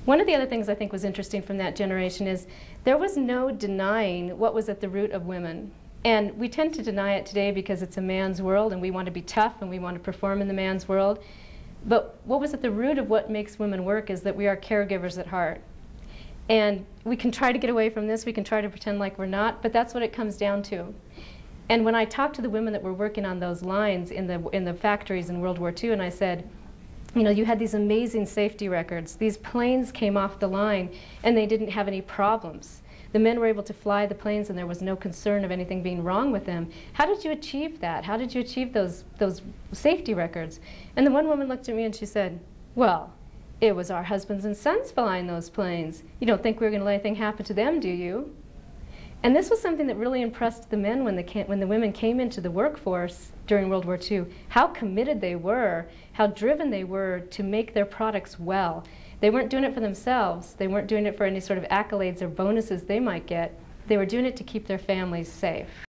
One of the other things I think was interesting from that generation is there was no denying what was at the root of women. And we tend to deny it today because it's a man's world and we want to be tough and we want to perform in the man's world. But what was at the root of what makes women work is that we are caregivers at heart. And we can try to get away from this, we can try to pretend like we're not, but that's what it comes down to. And when I talked to the women that were working on those lines in the factories in World War II, and I said, you know, you had these amazing safety records. These planes came off the line and they didn't have any problems. The men were able to fly the planes and there was no concern of anything being wrong with them. How did you achieve that? How did you achieve those safety records? And the one woman looked at me and she said, well, it was our husbands and sons flying those planes. You don't think we're going to let anything happen to them, do you? And this was something that really impressed the men when the women came into the workforce during World War II, how committed they were, how driven they were to make their products well. They weren't doing it for themselves. They weren't doing it for any sort of accolades or bonuses they might get. They were doing it to keep their families safe.